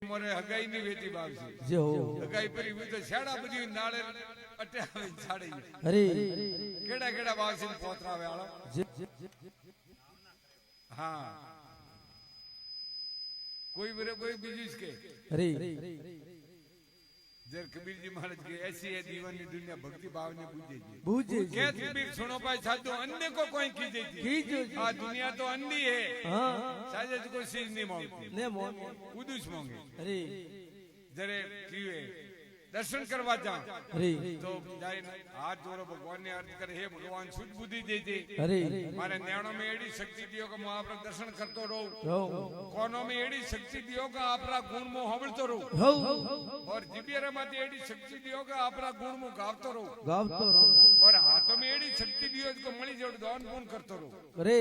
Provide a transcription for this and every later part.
मोरे हगाई नहीं वेती बाबसी जो हगाई परी हुई तो छाड़ा बजी नाले अटे आवे छाड़ी अरे केड़ा केड़ा बाबसी पोतरावे आलो हां कोई बरे कोई बीजू के अरे जर कबीर जी महाराज के ऐसी है दीवानी दुनिया भक्ति भाव ने बूझे बूझे क्या कबीर सुनो पाए साधु अन्य को कोई कीजे कीजे आ दुनिया तो अंधी है हां साजे कोई चीज नहीं मांगती ने मोंगे उदुस मांगे अरे जरे कीवे दर्शन करवा जा अरे तो जाए हाथ जोड़ो भगवान ने अर्ज करे हे भगवान सुध बुद्धि दे दे अरे मारे न्याणो में एडी शक्ति दियो कि मैं आपरा दर्शन करतो रहूं हो कोनो में एडी शक्ति दियो कि आपरा गुण मो हवलतो रहूं हो और जिबियरे में एडी शक्ति दियो कि आपरा गुण मो गावतो रहूं गावतो रहो और हाथों में एडी शक्ति दियो कि मणि जोड़ दान पुण्य करतो रहूं अरे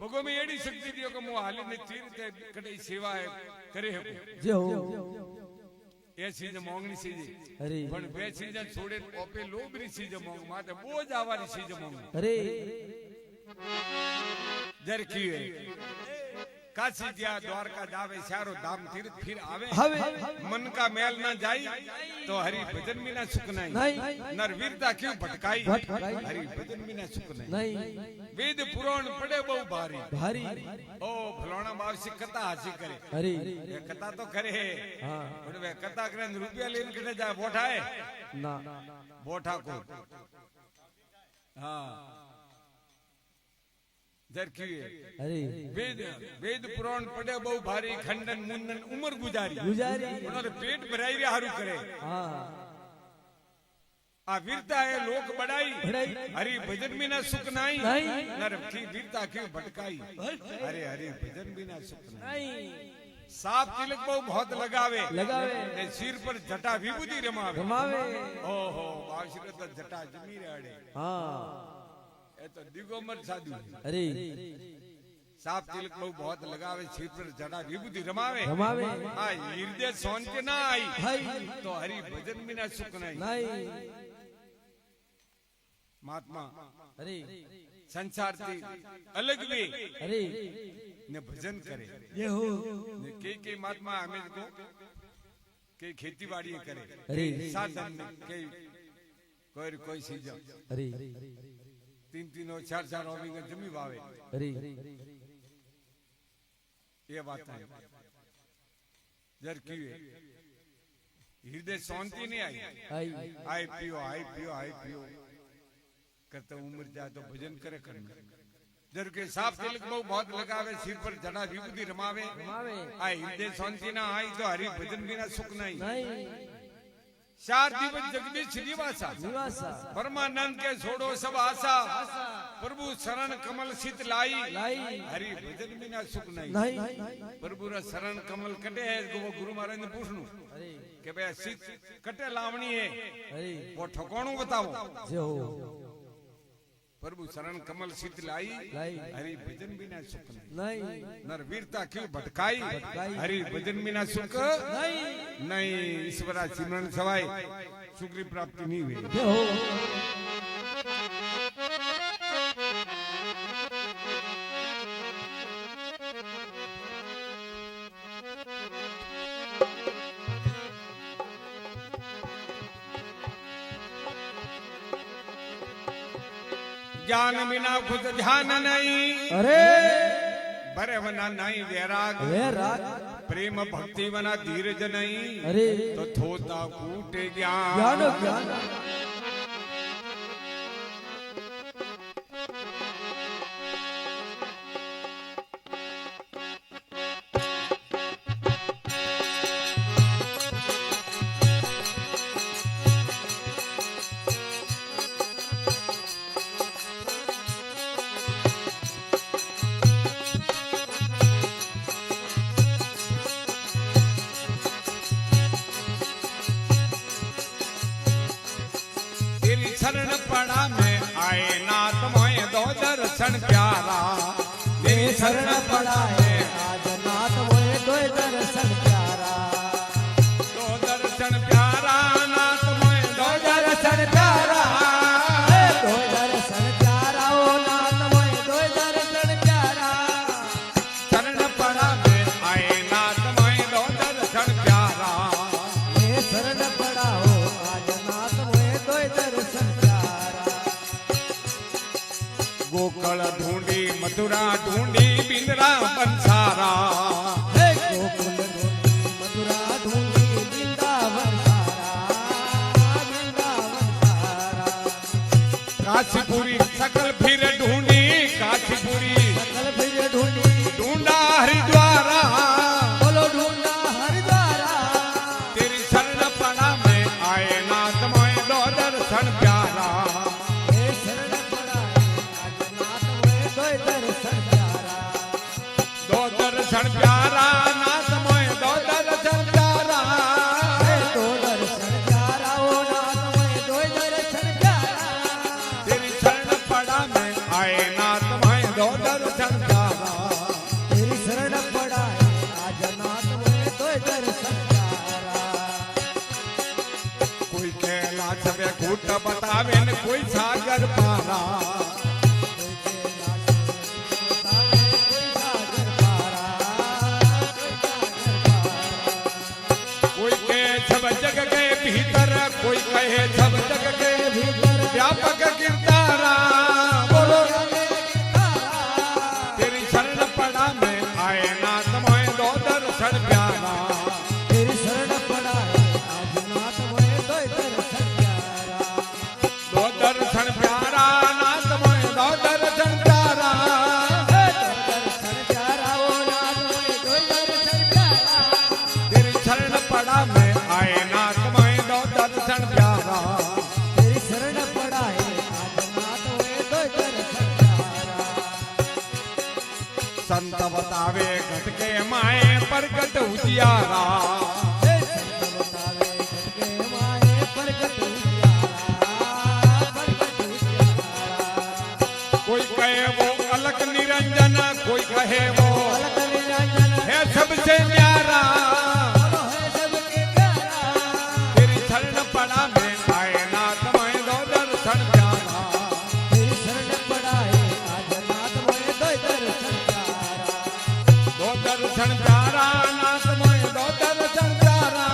भगो में एडी शक्ति दियो कि मो हाली ने तीर ते कटे सेवा है करे है जो ये चीज मांगनी चीज अरे पण बे चीज छोड़े ओपे लोबरी चीज मांग माते बोझ आवारी चीज मांग अरे जर की काशी गया द्वारका जावे सारो धाम तीर्थ फिर आवे मन का मेल ना जाई तो हरि भजन में ना सुख नहीं नर वीरता क्यों भटकाई हरि भजन में ना सुख नहीं वेद पुराण पड़े बहु भारी भारी ओ फलाना बावसी कथा हासी करे अरे ये कथा तो करे हां पण वे कथा करे रुपया लेन कटे जाए बोठा है ना बोठा को हां अरे वेद वेद पुराण पड़े बहु भारी खंडन मुंडन उम्र गुजारी उन्होंने पेट भराई रे हारू करे आ वीरता है लोक बढ़ाई हरि भजन बिना सुख नहीं नर की वीरता क्यों भटकाई अरे हरि भजन बिना सुख नहीं साफ तिलक बहुत लगावे सिर पर जटा विभूति रमावे ओहो बावश्री तो जटा जमी रहे ए तो दिगोमर साधु अरे साफ तिलक बहुत लगावे सिर पर जटा विभूति रमावे आ हृदय सोन के ना आई तो हरि भजन बिना सुख नहीं महात्मा अरे संसार से अलग वे अरे ने भजन करे ये हो ने के महात्मा हमें को के खेती बाड़ी करे अरे साधन के कोई चीज अरे 3 और 4 होवी के जमी वावे अरे ये बात है जर की हृदय शांति नहीं आई पियो करते उम्र जाए तो भजन करे करना जर के साफ तिलक बहुत लगावे सिर पर जड़ा विभूति रमावे आई हृदय शांति ना आई तो हरि भजन बिना सुख नहीं 4 दिवस जगदीश निवासा परमानंद के छोड़ो सब आशा प्रभु शरण कमल शीत लाई हरि भजन बिना सुख नहीं प्रभु रा शरण कमल कटे है वो गुरु महाराज ने पूछनु के भाई शीत कटे लावणी है वो ठकोणु बताओ प्रभु शरण कमल शीत लाई हरि भजन बिना सुख नहीं नर वीरता क्यों भटकाई हरि भजन बिना सुख नहीं ईश्वरा सिमरन सवाई सुख की प्राप्ति नहीं हुई ज्ञान बिना खुद ध्यान नहीं अरे बरे बना नहीं वैराग प्रेम भक्ति बना धीरज नहीं अरे तो थोता कूटे ज्ञान शरण पड़ा में आए नाथ मोए दो दर्शन प्यारा मेरे शरण पड़ा है आज नाथ मोए दो दर्शन प्यारा दो दर्शन प्यारा नाथ मोए दो दर्शन प्यारा दो दर्शन प्यारा ओ नाथ मोए दो दर्शन प्यारा शरण पड़ा में आए नाथ मोए दो दर्शन मथुरा ढूंढी बिंद्रा बंसारा हे गोकुल ढूंढी मथुरा ढूंढी वृंदावन सारा वृंदावन सारा काशीपुरी सकल फिर ढूंढी काशीपुरी सकल फिर ढूंढी ढूंढा हरिद्वारा बोलो ढूंढा हरिद्वारा तेरी शरण पड़ा में आए नाथ मोए दो दर्शन प्यारा हे शरण पड़ा आज नाथ मोए दो दर्शन प्यारा दो दर्शन प्यारा नाथ मोए दो दर्शन प्यारा हे दो दर्शन प्यारा ओ नाथ मोए दो दर्शन प्यारा तेरी शरण पड़ा में आए नाथ मोए दो दर्शन प्यारा तेरी शरण पड़ा आज नाथ मोए दो दर्शन प्यारा कोई कैलाश वैकुंठ बतावे न कोई सागर पारा कोई कहे सब जग के भीतर कोई कहे सब जग के भीतर व्यापक गिरधारा बोलो तेरी शरण पड़ा में आए नाथ मोए दो दर्शन प्यारा तेरी शरण पड़ा आज नाथ मोए दो दर्शन प्यारा दो दर्शन प्यारा नाथ मोए दो दर्शन प्यारा दर्शन प्यारा ओ नाथ मोए दो दर्शन प्यारा तेरी शरण पड़ा में आए नाथ मोए दो दर्शन प्यारा तेरी शरण पड़ा आज नाथ मोए दो दर्शन प्यारा संत बतावे घट के माए प्रकट उजियारा हे संत बतावे घट के माए प्रकट उजियारा प्रकट उजियारा कोई कहे वो अलग निरंजन कोई कहे वो अलग निरंजन है सबसे न्यारा बोलो है सबके प्यारा तेरी शरण पड़ा में आए नाथ मोए दो दर्शन प्यारा तेरी शरण पड़ा आज नाथ मोए दो दर्शन प्यारा दो दर्शन प्यारा नाथ मोए दो दर्शन प्यारा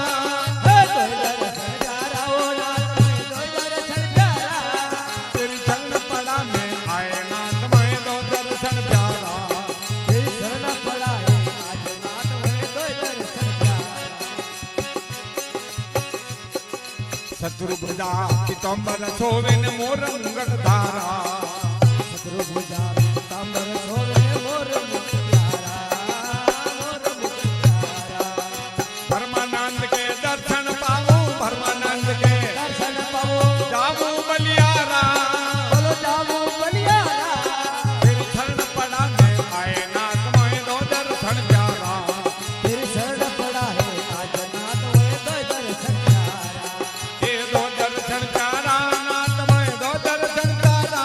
हे दो दर्शन प्यारा ओ नाथ मोए दो दर्शन प्यारा तेरी शरण पड़ा में आए नाथ मोए दो दर्शन प्यारा तेरी शरण पड़ा आज नाथ मोए दो दर्शन प्यारा शत्रुभुजा पितंबर शोभन मोर मुगट धारा शत्रुभुजा तांबर सोवे मोर मुख प्यारा मोर मुख प्यारा परमानंद के दर्शन पाऊं परमानंद के दर्शन पाओ जाऊं बलियारा बोलो जाओ बलियारा तेरी शरण पड़ा में आए नाथ मोए दो दर्शन प्यारा तेरी शरण पड़ा आज नाथ मोए दो दर्शन प्यारा ये दो दर्शन प्यारा नाथ मोए दो दर्शन प्यारा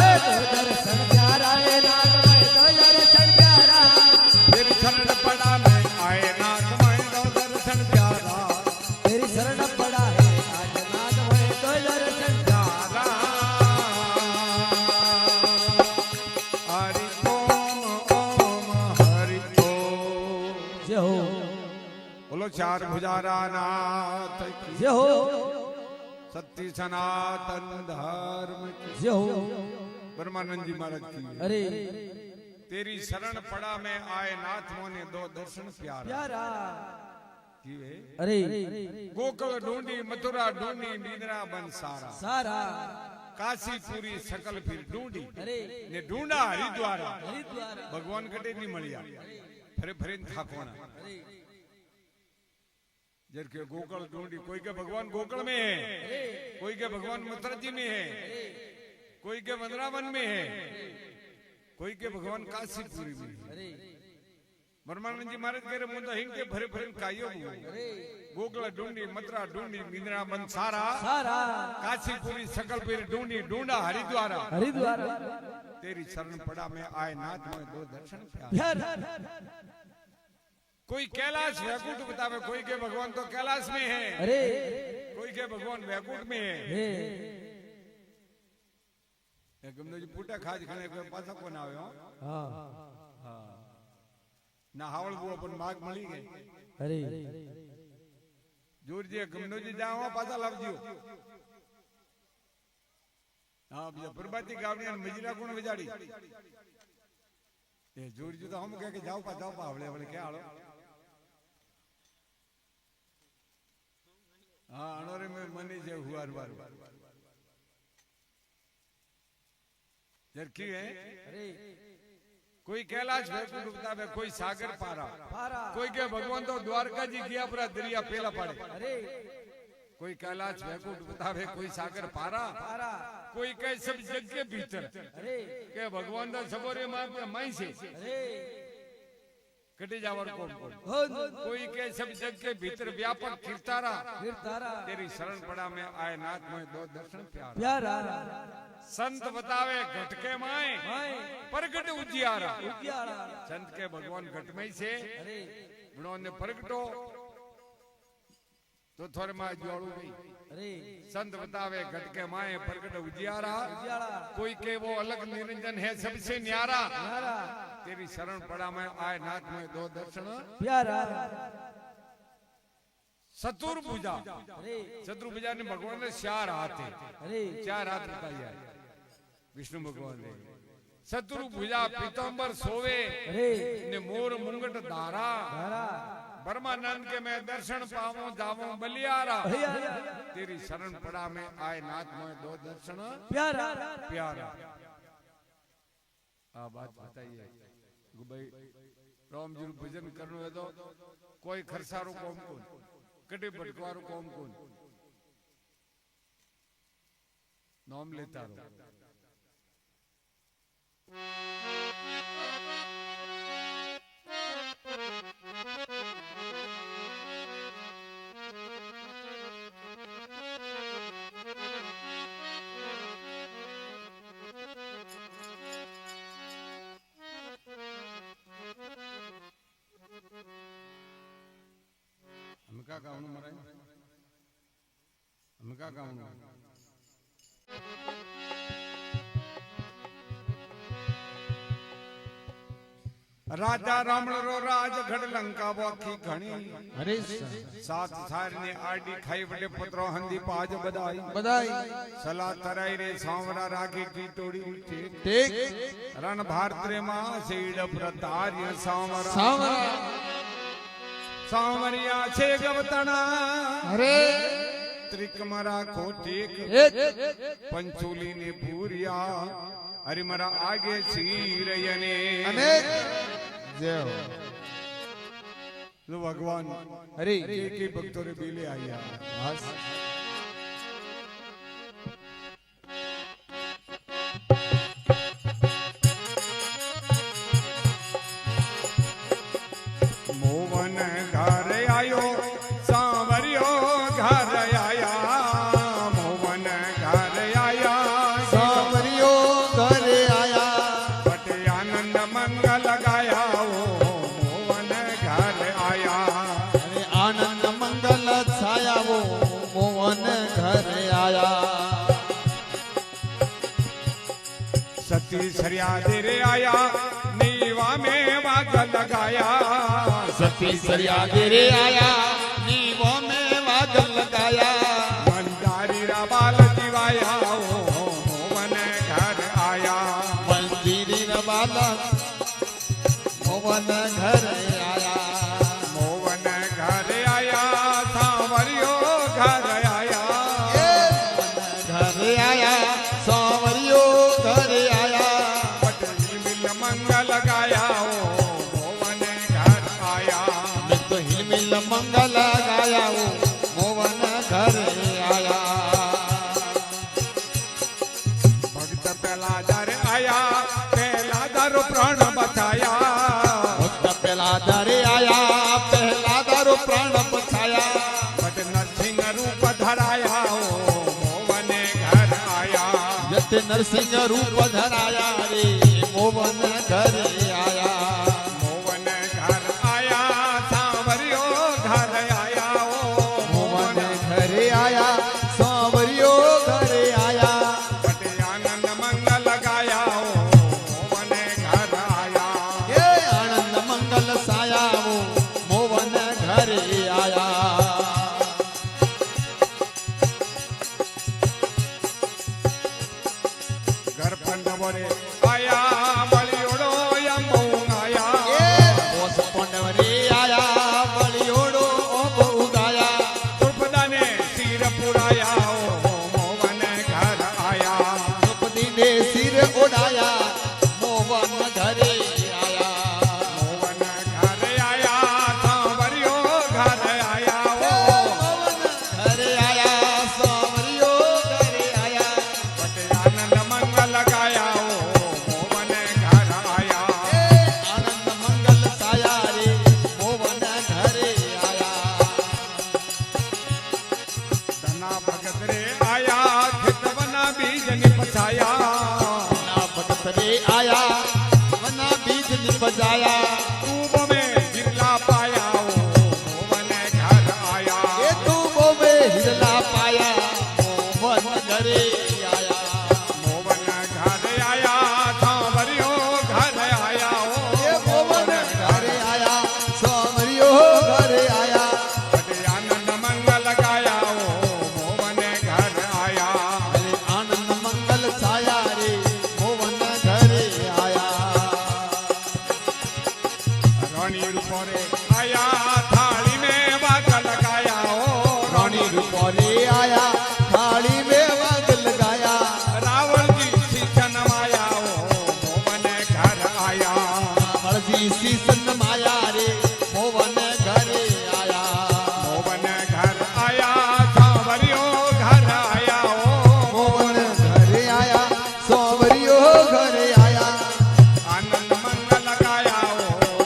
हे दो दर्शन प्यारा हे नाथ मोए दो दर्शन प्यारा तेरी शरण पड़ा में आए नाथ मोए दो दर्शन प्यारा तेरी शरण पड़ा आज नाथ मोए दो दर्शन प्यारा हरि ओम हरि ओम जय हो बोलो चार भुजारा नाथ की जय हो सत्य सनातन धर्म की जय हो ब्रह्मानंद जी महाराज की अरे तेरी शरण पड़ा में आए नाथ मोने दो दर्शन प्यारा प्यारा किए अरे गोकुल ढूंढी मथुरा ढूंढी बिंद्रा बंसारा सारा काशीपुरी सकल फिर ढूंढी अरे ने ढूंढा हरिद्वारा हरिद्वार भगवान कटे नहीं મળ્યા ફરે ફરીને થાકોણા जर के गोकुल ढूंढी कोई के भगवान गोकुल में है कोई के भगवान मथुरा जी में है कोई के वृंदावन में है कोई के भगवान काशीपुरी में है अरे ब्रह्मानंद जी महाराज कह रहे मुंडा हिंग के भरे भरे कायो गोकुल ढूंढी मथुरा ढूंढी बिंद्रा बंसारा सारा काशीपुरी सकलपुरी ढूंढी ढूंढा हरिद्वारा हरिद्वार तेरी शरण पड़ा में आए नाथ में दो दर्शन प्यारे प्यार कोई कैलाश वैकुंठ बतावे कोई के भगवान तो कैलाश में है अरे कोई के भगवान वैकुंठ में है हे गमनो जी पूटा खाज खाने कोई पासा को ना आयो हाँ ना हावल वो अपन माग मળી गई अरे जोर जी गमनो जी जाओ पासा लावजियो हां बिया प्रभाती गावनी मजीरा गुण विजाड़ी એ જોડજો તો હમ કે જાવ પા આવડે આવડે કે આળો હા અણોરે મે મની જે હુઆર વાર जर की है अरे कोई कैलाश वैकुंठ बतावे कोई सागर पारा कोई के भगवान तो द्वारका जी गया पूरा दरिया पेला पड़े अरे कोई कैलाश वैकुंठ बतावे कोई सागर पारा कोई कहे सब जग के भीतर अरे के भगवान तो सबोरे माई से अरे कटी जावर कोई के सब जग के भीतर व्यापक किरतारा तेरी शरण पड़ा में आए नाथ में दो दर्शन प्यारा संत बतावे घटके माए प्रगट उजियारा संत के भगवान घट में से उन्होंने प्रगटो तो थोड़े माए जोड़ू गई संत बतावे घटके माए प्रगट उजियारा कोई के वो अलग निरंजन है सबसे न्यारा तेरी शरण पड़ा में आए नाथ में दो दर्शन प्यारा चतुर्भुजा चतुर्भुजा ने भगवान ने चार हाथ बताया विष्णु भगवान ने चतुर्भुजा पीतांबर सोवे ने मोर मुंगट धारा ब्रह्मानंद के मैं दर्शन पाऊं जाऊं बलियारा तेरी शरण पड़ा में आए नाथ में दो दर्शन प्यारा आ बात बताइए भाई राम जी भजन करनो है तो कोई खरसारो कौम कौन कटे भटकवारो कौम कौन नाम लेता रहो हम क्या गाँव मराई हम क्या गाँव राजा रावण रो राज घड़ लंका वाखी घणी अरे सात सार ने आडी खाई बड़े पत्रो हंदी पाज बधाई सला तराई रे सांवरा राखी की तोड़ी ठीक रण भारत रे मां सीड़ प्रतार्य सांवरा सांवरिया छे गवतना अरे त्रिकमरा कोटिक पंचोली ने पूरिया अरे मरा आगे चीरयने जय हो लो भगवान अरे के भक्तों रे बीले आया बस मोवन घर आयो सांवरियो घर आया मोवन घर आया सांवरियो घर आया बट आनंद मंगल गाया मोवन घर आया अरे आनंद मंगल छाया वो मोहन घर आया सती सरिया देरे आया नीवा में वाग लगाया सती सरिया गिरे आया नीवों में वादल लगाया मंदारी बाल दिवाया मोहन घर आया मंदिरी बाला मोहन घर आया मोहन घर आया सांवरियो घर आया घर आया सांवरियो घर आया पटरी मिल मंगल गाया मोहन घर आया तो हिलमिल मंगल गाया वो मोहन घर आया भक्त पहला दर आया पहला दर प्राण बचाया भक्त पहला दर आया पहला दर प्राण बचाया बट नरसिंह रूप धराया मोहन घर आया जत नरसिंह रूप धराया रे मोहन घर आया मोहन घर आया सांवरियो घर आया मोहन घर आया सांवरियो घर आया बट आनंद मंगल गाया मोहन घर आया ये आनंद मंगल साया वो मोहन घर आया घर पंड बोरे आया बलियोड़ो या मऊंगा रे आया खेतवना बीज निपजाया ना भगत रे आया वना बीज निपजाया तू में हिरला पाया मोवन घर आया ये तू बोवे हिरला पाया मोवन घरे आया मोवन घर आया सांवरियो घर आया ये मोवन घरे आया सांवरियो घरे आया अरे आनंद मंगल गाया मोवन घर आया अरे आनंद मंगल छाया रे मोवन घरे आया रानी रूपोरे आया थाली में वाग लगाया रानी रूपोरे आया थाली में वाग लगाया रावण जी सीता नवाया मोवन घर आया हरजी सीसन माया रे मोवन घरे आया मोवन घर आया सांवरियो घर आया मोवन घरे आया सांवरियो घरे आया आनंद मंगल गाया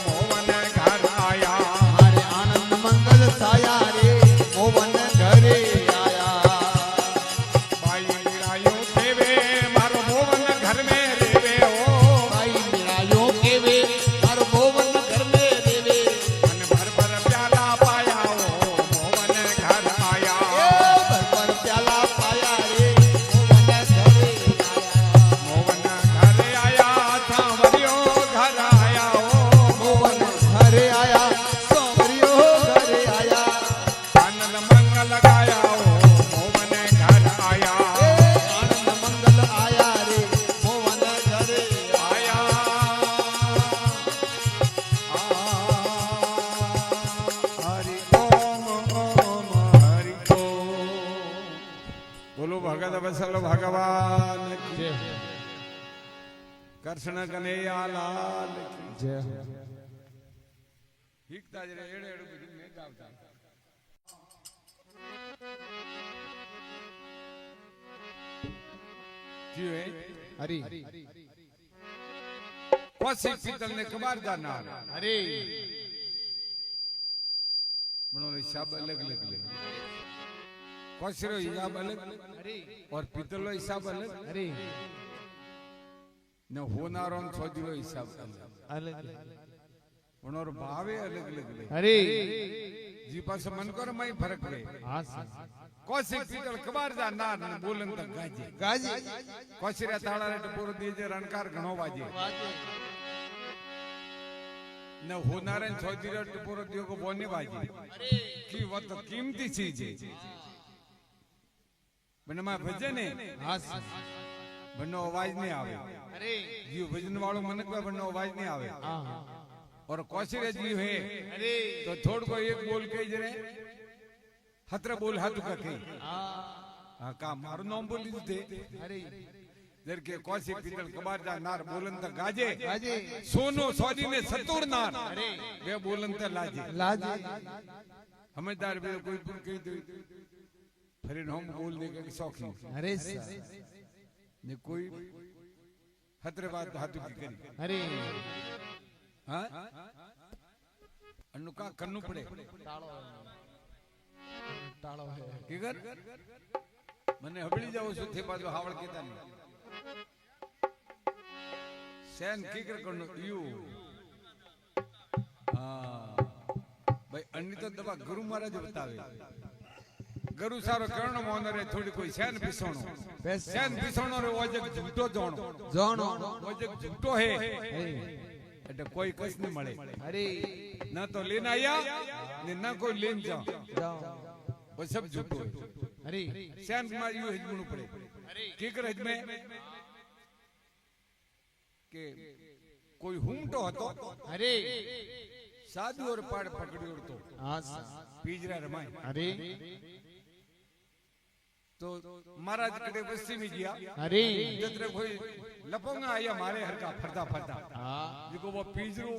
मोवन घर आया हरे आनंद मंगल छाया रे मोवन घरे आया भाई मीरायो देवे मारो मोवन घर में रेवे ओ भाई मीरायो के वे हर मोवन घर में देवे मन भर भर प्याला पाया मोवन घर आया भर प्याला पाया रे मोवन घरे आया मोवन घर आया सांवरियो घर आया मोवन घरे आया सांवरियो घरे आया आनंद मंगल गाया मोवन घर आया आनंद मंगल आया रे मोवन घरे आया हरि ओम ओम हरि ओम बोलो भगत वसल भगवान की कृष्ण कन्हैया लाल की जय हीकता जरे एड़े एड़े बुझी में गावता क्यों है हरि कौशिक पीतल ने कबार दाना हरि बनो हिसाब अलग अलग ले कौशिक हिसाब अलग और पीतल हिसाब अलग हरि न होनारो छोजरो हिसाब अलग अलग बनो भावे अलग अलग ले हरि जी पास मन कर मई फर्क रे हाँ कौशिक पीतल कबार दाना बोलन तक गाजे गाजी कौशिक ताड़ा रे पूरो दीजे रणकार घणो वाजे न होनारे छोजरो पूरो दियो को बोने वाजे की वो तो कीमती चीज है बनमा भजन है हाँ बनो आवाज नहीं आवे अरे जी भजन वालों मनक में बनो आवाज नहीं आवे और कौशिक जी है अरे तो थोड़ को एक बोल के जरे हत्र बोल हाथ का के हाँ का मारो नाम बोली दे अरे जर के कौशिक पीतल कबार जा नार बोलन त गाजे गाजे सोनो सौदी ने सतुर नार वे बोलन त लाजे लाजी समझदार वे कोई पुर कही दे फिर हम बोल दे के शौकीन अरे ने कोई हत्र बात हाथ की करी अरे हाँ अनुका कन्नु पड़े टाळो है किगर मने हबड़ी जाओ सुथे बाजू हावड़ केता नहीं सैन किगर करनो यू हाँ भाई अन्य तो दबा गुरु महाराज बतावे गुरु सारो करण मोन रे थोड़ी कोई सैन पिसोणो सैन पिसोणो रे ओजक झूठो जोणो जानो ओजक झूठो है એટલે કોઈ કસ ન મળે अरे ना तो लेन आया ने ना कोई लेन जाओ जाओ वो सब झूठो है अरे सैन कुमार यू हिजमणु पड़े के कर हिज में के कोई हुमटो હતો अरे साधु और पाड़ पकड़ियो तो हाँ पीजरा रमाय अरे तो महाराज कड़े बस्ती में गया अरे जत्रे कोई लपोंगा आया मारे हर का फरदा फरदा हाँ जिको वो पीजरो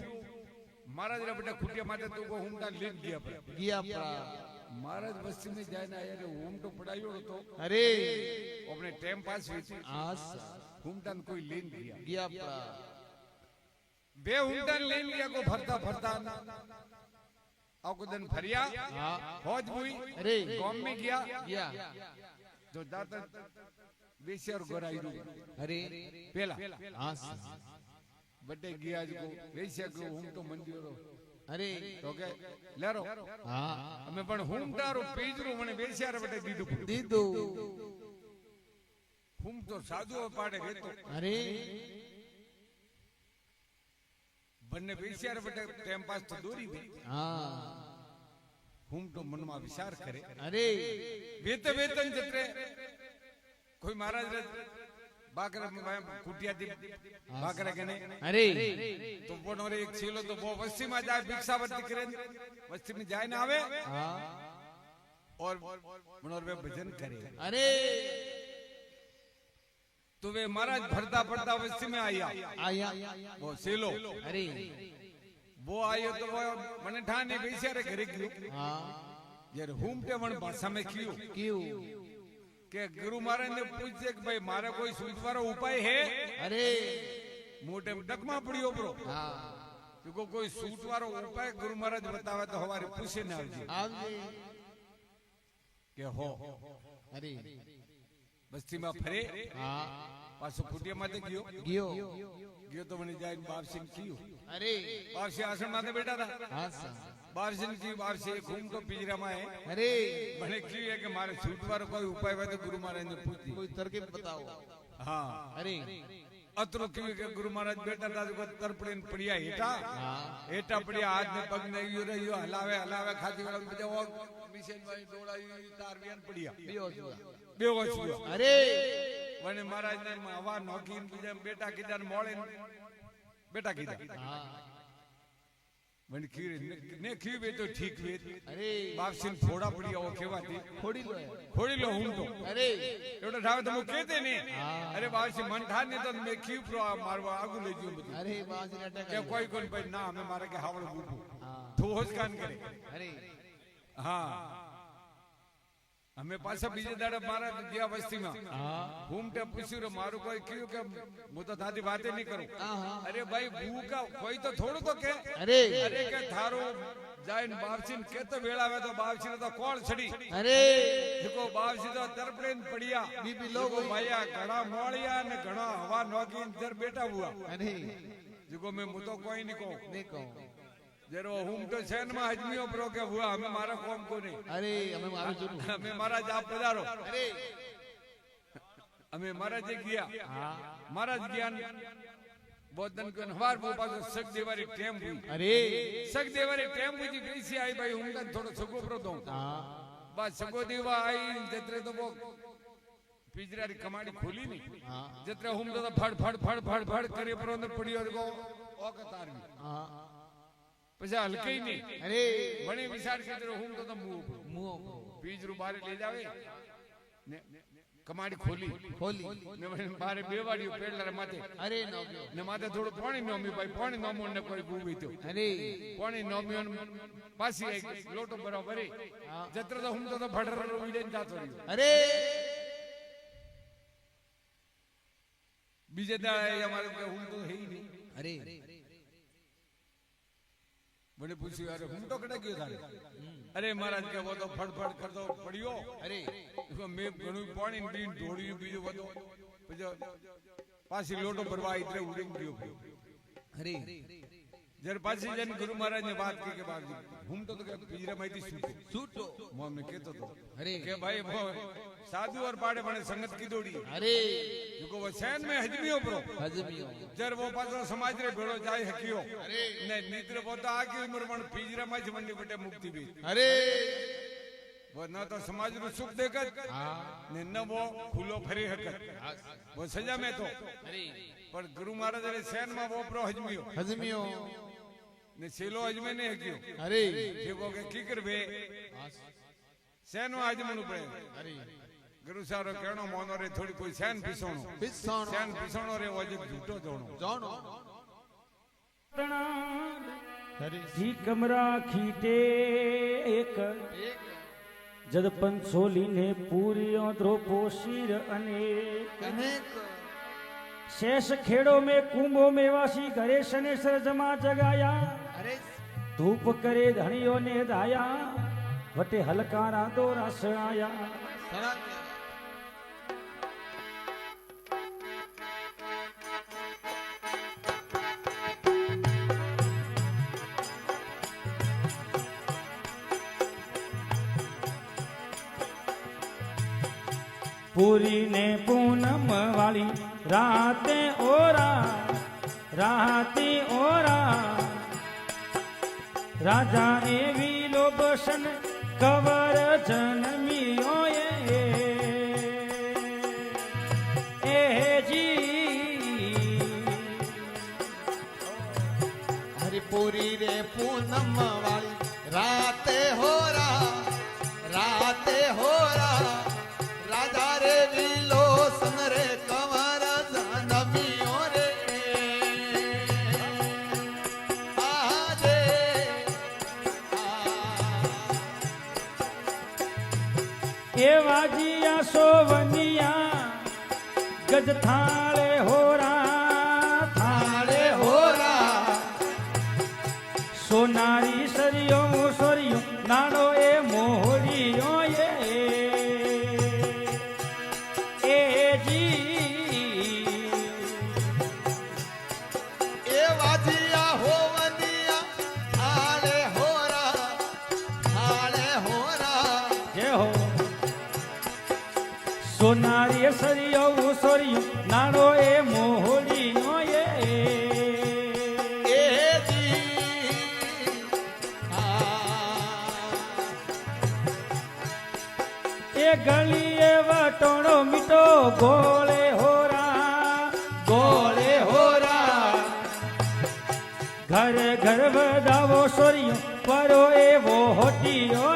महाराज रे बेटा खुटिया माते तो को हुमटा लेन गया पर गया पड़ा महाराज बस्ती में जाए ना आया रे हुमटो पड़ायो तो अरे अपने टाइम पास हुई थी हाँ हुमटन कोई लेन गया गया पड़ा बे हुमटन लेन गया को फरदा फरदा आको दिन फरिया हाँ फौज हुई अरे कौम में गया गया તો દાતા વેશ્યાર ગોરાયું અરે પેલા હા બટે ગયા જ કો વેશ્યા કો હું તો મંદિરો અરે તો કે લેરો હા અમે પણ હું તારો પીજરું મને વેશ્યાર બટે દીધું દીધું હું તો સાધુઓ પાડે વેતો અરે બંને વેશ્યાર બટે ટાઈમ પાસ તો દોરી બે હા હું તો મનમાં વિચાર કરે અરે વેતન જત્રે કોઈ મહારાજ બાકરા કુટિયા દી બાકરા કે નહીં અરે તો પણ એક છેલો તો બહુ વસ્તીમાં જાય ભિક્ષાવર્તી કરે વસ્તીમાં જાય ને આવે હા और मनोर वे भजन करे अरे तो वे महाराज भरता भरता वस्ती में आया वो सेलो अरे वो आयो तो वो मने ठाने बेचारे घरे गयो हाँ यार हुमटे मन भाषा में क्यों के गुरु महाराज ने पूछे कि भाई मारा कोई सूझवारो उपाय है अरे मोटे डकमा पड़ियो ब्रो हाँ क्योंकि कोई सूझवारो उपाय गुरु महाराज बतावे तो हमारे पूछे ना आवजे के हो अरे बस्ती में फरे हाँ पासो कुटिया माते गयो गयो तो मने जाइन बाप सिंह कियो अरे बाप सिंह आसन माते बैठा था हाँ सा बाप सिंह की बाप सिंह घूम तो पिंजरा में है अरे मने क्यों है कि मारे छूटवार कोई उपाय है तो गुरु महाराज ने पूछ दी कोई तरकीब बताओ हाँ अरे अतरो क्यों है कि गुरु महाराज बैठा था तो तरपड़े पड़िया हेटा हाँ हेटा पड़िया हाथ में पग ने यो रहियो हलावे हलावे खाती वाला बजा वो मिशन भाई दौड़ाई तार बियान पड़िया बेहोश हुआ अरे वने महाराज ने हवा नौकी बीजा बेटा कीधा मोळे बेटा कीधा हाँ वने खीर ने खीवे तो ठीक वे अरे बाप सिंह फोड़ा पड़िया वो केवाती खोड़ी लो हूं तो अरे एवढा ठावे तो मु कहते ने अरे बाप सिंह मन ठान ने तो मैं खीव प्रो मारवा आगु ले जियो बधी अरे बाजी नाटक के कोई भाई ना हमें मारे के हावड़ बूबू हाँ तो होश कान करे अरे हाँ हमें पासा बीजे दाड़े मारा दिया बस्ती में घूमते पूछ्યું रे मारू कोई क्यों के मु तो दादी बातें नहीं करूं अरे भाई भूखा कोई तो थोड़ो तो के अरे के थारो जाइन बापसी के तो वेला में तो बापसी ने तो कौन छड़ी अरे देखो बापसी तो तरपड़े पड़िया बीबी लोग भैया घड़ा मोड़िया ने घड़ा हवा नौकी इधर बैठा हुआ अरे देखो मैं मु तो कोई नहीं कहूं जरो हम तो शहर में हजमियों प्रो के हुआ हमें मारा कौम को नहीं अरे हमें मारो जरूर हमें महाराज आप पधारो अरे हमें महाराज जी गया महाराज ज्ञान बहुत दिन को हमार वो पास सग देवारी टेम हुई अरे सग देवारी टेम हुई कैसी आई भाई उनका थोड़ा सगो प्रो दो बस सगो देवा आई जत्रे तो वो पिंजरा री कमाड़ी खोली नहीं जत्रे हम तो फड़ फड़ फड़ फड़ फड़ करे पर अंदर पड़ी और को ओ कतार में પછી હલકે નહીં अरे વણી વિચાર કે હું તો मुंह બીજ રૂ બારે લઈ જાવે ને કમાડી ખોલી ને બારે બેવાડીઓ પેડલા માથે अरे नो ને માથે થોડું પાણી નોમી ભાઈ પાણી નોમો ને કોઈ બૂવી તો अरे પાણી નોમ્યો પાછી એક લોટો બરાબર જત્ર તો હું તો ફડર ઉડીને જાતો રહ્યો अरे બીજે દાડે અમારે હું તો હે નહીં अरे મને પૂછ્યું અરે હું તો કડા ગયો તારે અરે મહારાજ કે वो तो ફડફડ કરતો પડ્યો अरे મેં ઘણું પાણી પીને ઢોળ્યું બીજું બધું પછી પાછી લોટો ભરવા ઇતરે ઉડીને ગયો अरे जर पाછી જઈને ગુરુ મહારાજ ને વાત કરી કે બાપજી હું તો કે પિંજરા માંથી छूटो મોમ ને કહેતો તો अरे કે ભાઈ साधु और पाड़े बने संगत की दौड़ी अरे जो वो सैन में हजमियो प्रो हजमियो जर वो पासो समाज रे भेड़ो जाय हकियो ने निद्र पोता आकी उम्र पण पिंजरा में मंडी बटे मुक्ति भी अरे वो न तो समाज रो सुख देखत ने न वो खुलो फरी हकत वो सजा में तो अरे पर गुरु महाराज रे सैन में वो प्रो हजमियो ने सेलो हजमे ने हकियो अरे देखो के की करबे सैन हजमनु पे अरे गुरु सारो कहणो मोनो रे थोड़ी कोई सैन पिसोणो सैन पिसोणो रे वजे झूठो जोणो जानो जी कमरा खीटे एक जद पंचोली ने पूरी द्रोपो शीर अनेक शेष खेड़ो में कुंभो में वासी घरे शनेश्वर जमा जगाया अरे धूप करे धनियों ने दाया वटे हलकारा दो रस आया પૂરી ને પૂનમ વાળી રાતે ઓરા રાતી ઓરા રાજા એવી લોબશન કવર જન્મીઓ એ જી હરિપુરી રે પૂનમ વાળી રાતે હોરા રાજા રે વિલો સન રે કમર જનમીઓ રે આજે એ વાજિયા સોવનિયા ગજ થાળે હોરા સોનારી સરિયો સોરિયો નાનો એ મોહડીયો એ જી એ વાજિયા હોવનિયા આલે હોરા જય હો સોનારી સરિયો સોરિયો નાનો એ મોહડીયો એ ગલીએ વટોણો મીઠો ગોળે હોરા ઘર ઘર વધાવો સોરિયો પરો એવો હોટીયો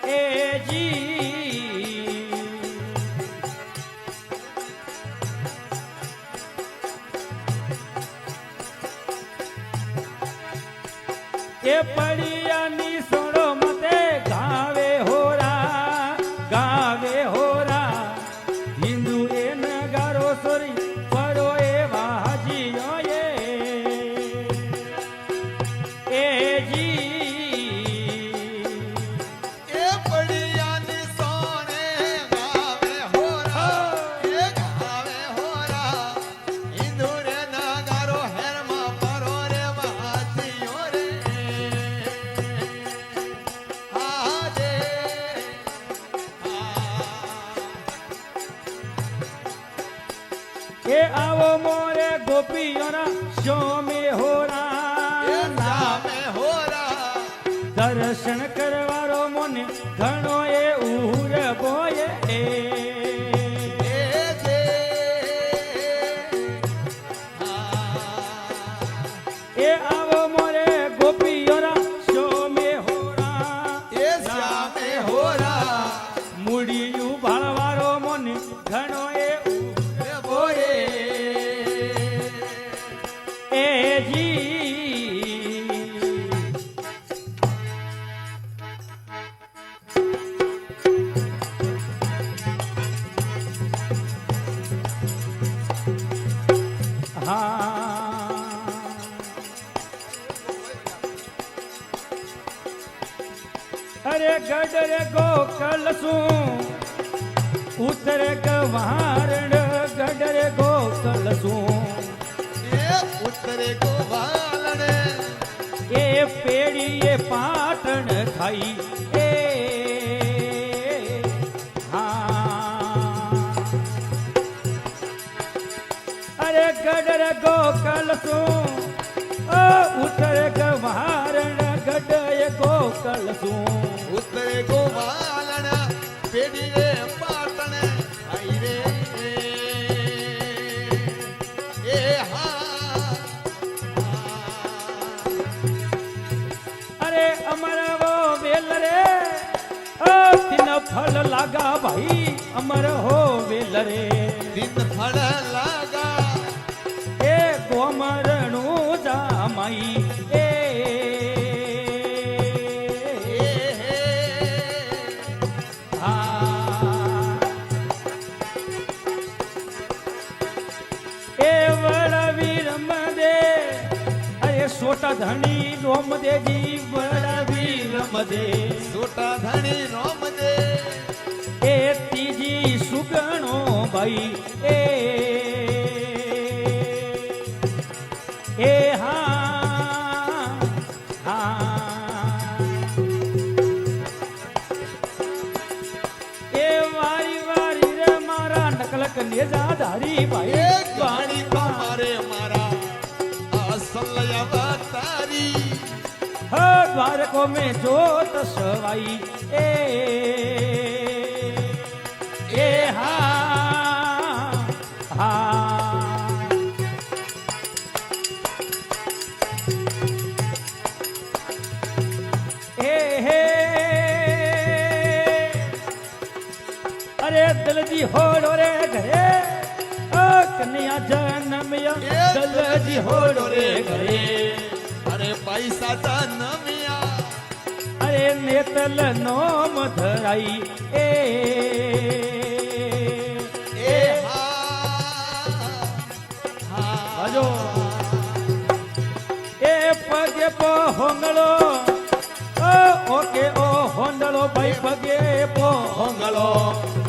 એ જી એ પડિયાની સોડો મતે ગાવે હોરા હિન્દુ એ નગારો સોરી પરો એ વાજીયો એ જી એ પડિયાની સોને ગાવે હોરા હિન્દુ રે નગારો હેરમાં પરો રે વાજીઓ રે આજે એ આવો મોરે ગોપીઓના શ્યોમે હોરા સામે હોરા દર્શન કરવારો મોને ઘણો એ ઉર બોય એ આવો મોરે ગોપીઓના શ્યોમે હોરા મૂડિયું ભાળવારો મોને ઘણો એ ઉર બોય એ જી અરે ગડરે ગોકળ શું ઉતરે ગવારણ ગડરે ગોકળ શું ઉત્તરે ગોવાલને એ પેડીએ પાટણ ખાઈ એ અરે ગડરે ગોકળ શું ઉતરે ગવારણ ગડે ગોકળ શું ઉત્તરે ગોવાલના પેડી રે પાટણ આઈ રે એ અરે અમારા વો વેલ રે તિન ફળ લાગા ભાઈ અમર હો વેલ રે દિન ફળ લાગા એ ગોમરણું જામાઈ એ વળવી રમદે અરે સોટા ધણી રોમ દેજી વળવી રમદે સોટા ધણી રોમ દે એ ત્રીજી સુગણો ભાઈ એ હા ગણેશા ધારી એ ભાઈ વાણી તમારે મારા અસલ અવતારી દ્વારકો મેં જોત સવાઈ એ હા હા હે અરે દલજી હોડો રે ઘરે કન્યા જન્મ્યા દલજી હોડો રે ઘરે અરે પૈસા જન્મ્યા અરે નેતલ નો મધરાઈ એ હા બાજો એ પગે પહોંગળો ઓકે ઓ હોંડળો ભાઈ પગે પહોંગળો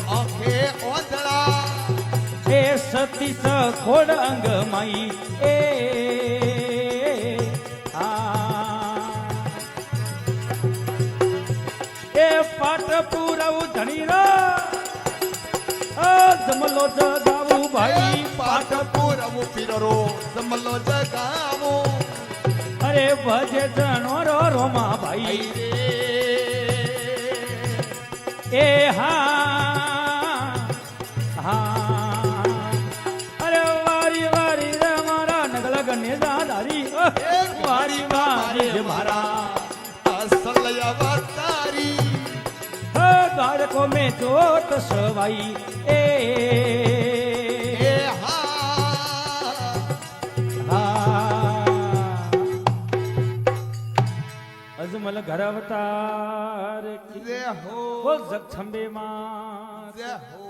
આંખે ઓંધળા એ સતી સખોડ અંગ માઈ એ પાટ પૂરવું ધણી જમલો જગાવું ભાઈ પાટ પૂરવું પીરો જમલો જગાવો અરે ભજે જણો રો રોમા ભાઈ એ હા હા અરે વારી વારી રે મારા નગલ ગણેશા ધારી વારી વારી રે મારા અસલ અવતારી દ્વારકો મેં જોત સવાઈ એ હા અજમલ ઘર અવતાર જય હો બોલ જગ છંબે માં જય હો